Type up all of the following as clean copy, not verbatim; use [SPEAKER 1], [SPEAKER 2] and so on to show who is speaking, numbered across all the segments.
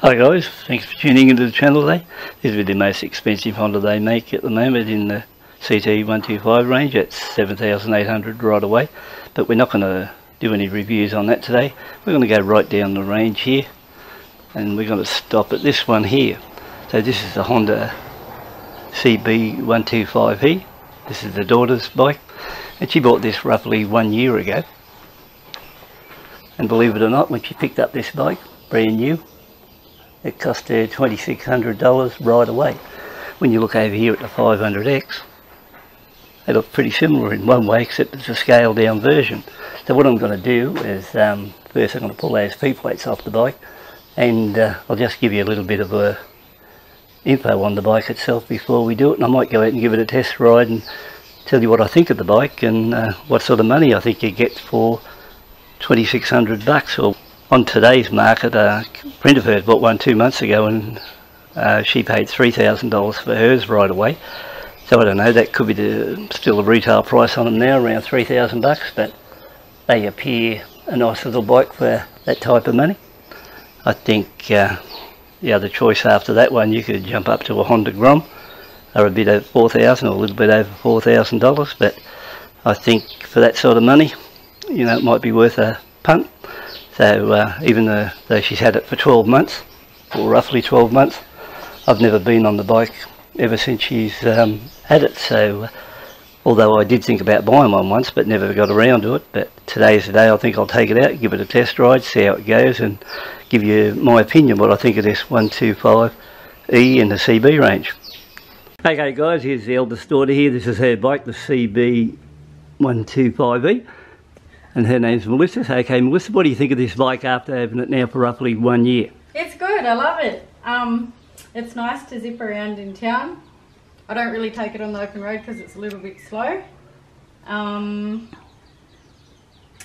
[SPEAKER 1] Hi guys, thanks for tuning into the channel today. This is the most expensive Honda they make at the moment in the CT125 range at $7,800 right away. But we're not going to do any reviews on that today. We're going to go right down the range here and we're going to stop at this one here. So this is the Honda CB125E. This is the daughter's bike and she bought this roughly 1 year ago. And believe it or not, when she picked up this bike, brand new, it cost her $2,600 right away. When you look over here at the 500X, they look pretty similar in one way, except it's a scaled down version. So what I'm going to do is, first I'm going to pull those P-plates off the bike, and I'll just give you a little bit of info on the bike itself before we do it, and I might go out and give it a test ride and tell you what I think of the bike and what sort of money I think you get for $2,600. Or on today's market, a friend of hers bought one 2 months ago and she paid $3,000 for hers right away. So I don't know, that could be still a retail price on them now, around $3,000, but they appear a nice little bike for that type of money. I think the other choice after that one, you could jump up to a Honda Grom. They're a bit over $4,000 or a little bit over $4,000, but I think for that sort of money, you know, it might be worth a punt. So even though she's had it for 12 months, or roughly 12 months, I've never been on the bike ever since she's had it. So although I did think about buying one once, but never got around to it, but today's the day I think I'll take it out, give it a test ride, see how it goes, and give you my opinion what I think of this 125E in the CB range. Okay guys, here's the eldest daughter here. This is her bike, the CB125E. And her name's Melissa. Okay, Melissa, what do you think of this bike after having it now for roughly 1 year?
[SPEAKER 2] It's good, I love it. It's nice to zip around in town. I don't really take it on the open road because it's a little bit slow.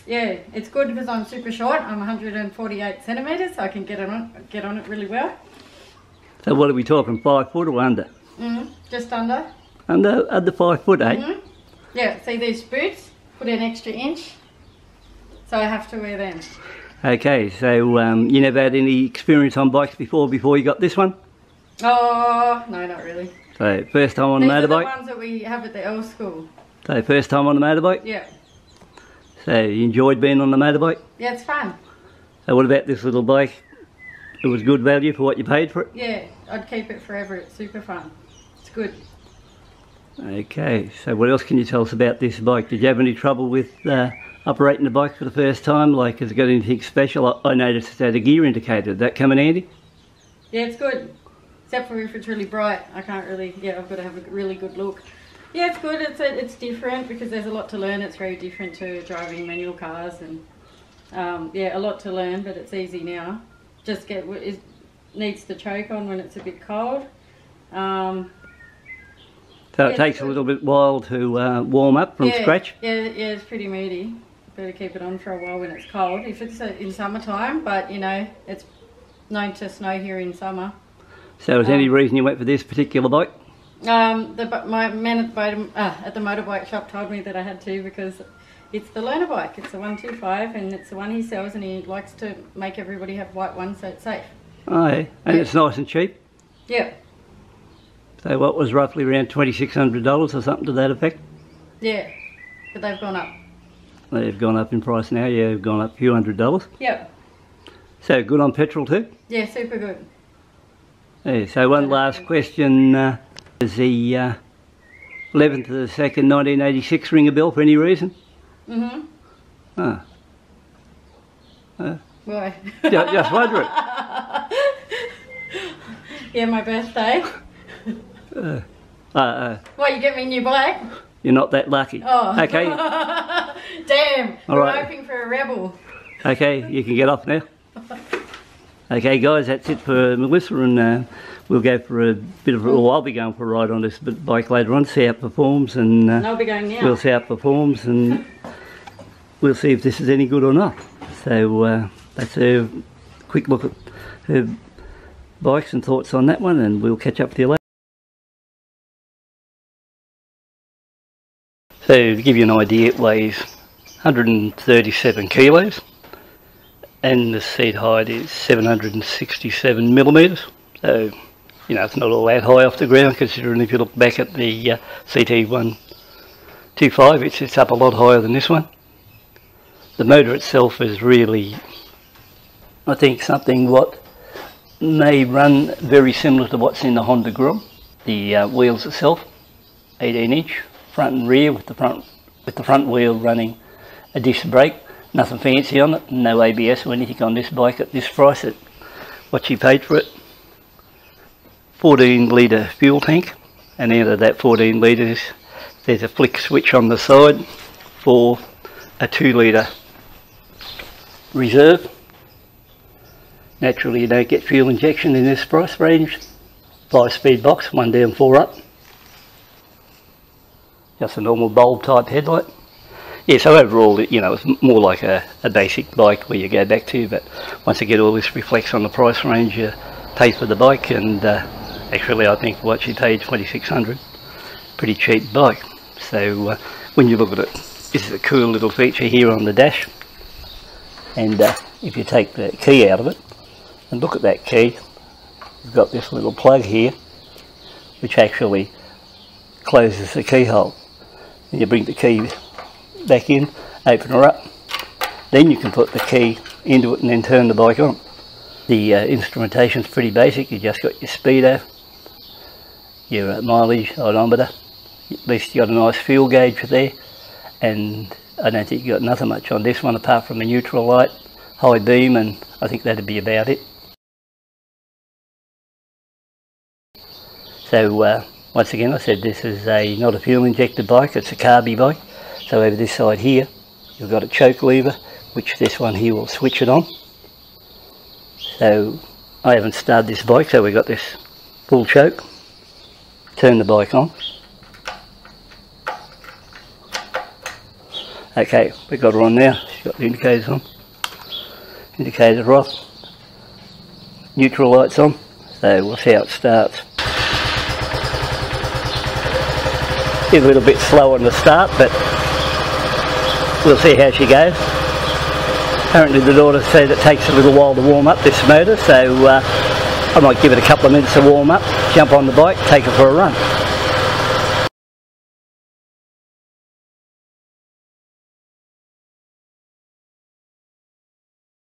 [SPEAKER 2] Yeah, it's good because I'm super short. I'm 148 centimetres, so I can get on it really well.
[SPEAKER 1] So what are we talking, 5 foot or under?
[SPEAKER 2] Just under.
[SPEAKER 1] Under 5 foot, eh?
[SPEAKER 2] Yeah, see these boots? Put an extra inch. So I have to wear them. Okay,
[SPEAKER 1] so you never had any experience on bikes before you got this one?
[SPEAKER 2] Oh, no, not really.
[SPEAKER 1] So first time on the motorbike?
[SPEAKER 2] These are the ones that we have at the L school.
[SPEAKER 1] So first time on the motorbike?
[SPEAKER 2] Yeah.
[SPEAKER 1] So you enjoyed being on the motorbike?
[SPEAKER 2] Yeah, it's fun.
[SPEAKER 1] So what about this little bike? It was good value for what you paid for it?
[SPEAKER 2] Yeah, I'd keep it forever. It's super fun. It's good.
[SPEAKER 1] Okay, so what else can you tell us about this bike? Did you have any trouble with operating the bike for the first time? Like, has it got anything special? I noticed it had a gear indicator. Did that come in handy?
[SPEAKER 2] Yeah, it's good. Except for if it's really bright. I can't really, I've got to have a really good look. Yeah, it's good. It's different because there's a lot to learn. It's very different to driving manual cars and, yeah, a lot to learn, but it's easy now. Just it needs the choke on when it's a bit cold.
[SPEAKER 1] So it takes a little bit while to warm up from scratch?
[SPEAKER 2] Yeah, it's pretty meaty. Better keep it on for a while when it's cold. If it's in summertime, but you know, it's known to snow here in summer.
[SPEAKER 1] So is there any reason you went for this particular bike?
[SPEAKER 2] My man at the motorbike shop told me that I had to because it's the learner bike. It's the 125 and it's the one he sells and he likes to make everybody have white ones so it's safe.
[SPEAKER 1] Oh yeah, and it's nice and cheap?
[SPEAKER 2] Yeah.
[SPEAKER 1] So what was roughly around $2,600 or something to that effect?
[SPEAKER 2] Yeah, but they've gone up.
[SPEAKER 1] They've gone up in price now, yeah, they've gone up a few $100s.
[SPEAKER 2] Yep.
[SPEAKER 1] So good on petrol too?
[SPEAKER 2] Yeah, super good.
[SPEAKER 1] Yeah, so one last question, is the 11th of the 2nd, 1986 ring a bell for any reason? Oh.
[SPEAKER 2] Why?
[SPEAKER 1] Just wondering.
[SPEAKER 2] Yeah, my birthday. What, you get me a new bike?
[SPEAKER 1] You're not that lucky.
[SPEAKER 2] Oh.
[SPEAKER 1] Okay.
[SPEAKER 2] Damn,
[SPEAKER 1] all
[SPEAKER 2] we're
[SPEAKER 1] right.
[SPEAKER 2] hoping for a rebel.
[SPEAKER 1] Okay, you can get off now. Okay guys, that's it for Melissa, and we'll go for a bit of, I'll be going for a ride on this bike later on, see how it performs, and
[SPEAKER 2] I'll be going now.
[SPEAKER 1] We'll see how it performs, and we'll see if this is any good or not. So that's a quick look at her bikes and thoughts on that one, and we'll catch up with you later. So to give you an idea, it weighs 137 kilos and the seat height is 767 millimetres, so you know it's not all that high off the ground, considering if you look back at the CT125, it's up a lot higher than this one. The motor itself is really, I think, something what may run very similar to what's in the Honda Grom. The wheels itself, 18-inch front and rear, with the front wheel running a disc brake. Nothing fancy on it, no ABS or anything on this bike at this price at what she paid for it. 14 litre fuel tank, and out of that 14 litres there's a flick switch on the side for a 2 litre reserve. Naturally you don't get fuel injection in this price range. 5-speed box, 1 down 4 up. Just a normal bulb type headlight. Yeah, so overall, you know, it's more like a basic bike where you go back to, but once you get all this reflects on the price range you pay for the bike, and actually I think what she paid, $2,600, pretty cheap bike. So when you look at it, this is a cool little feature here on the dash, and if you take the key out of it and look at that key, you've got this little plug here which actually closes the keyhole, and you bring the key back in, open her up, then you can put the key into it and then turn the bike on. The instrumentation's pretty basic. You just got your speedo, your mileage, odometer, at least you got a nice fuel gauge there, and I don't think you got nothing much on this one apart from a neutral light, high beam, and I think that'd be about it. So once again, I said this is not a fuel injected bike, it's a carby bike. So over this side here, you've got a choke lever, which this one here will switch it on. So I haven't started this bike, so we've got this full choke. Turn the bike on. Okay, we've got her on now. She's got the indicators on. Indicators are off. Neutral lights on. So we'll see how it starts. She's a little bit slow on the start, but we'll see how she goes. Apparently the daughter said it takes a little while to warm up this motor, so I might give it a couple of minutes to warm up, jump on the bike, take it for a run.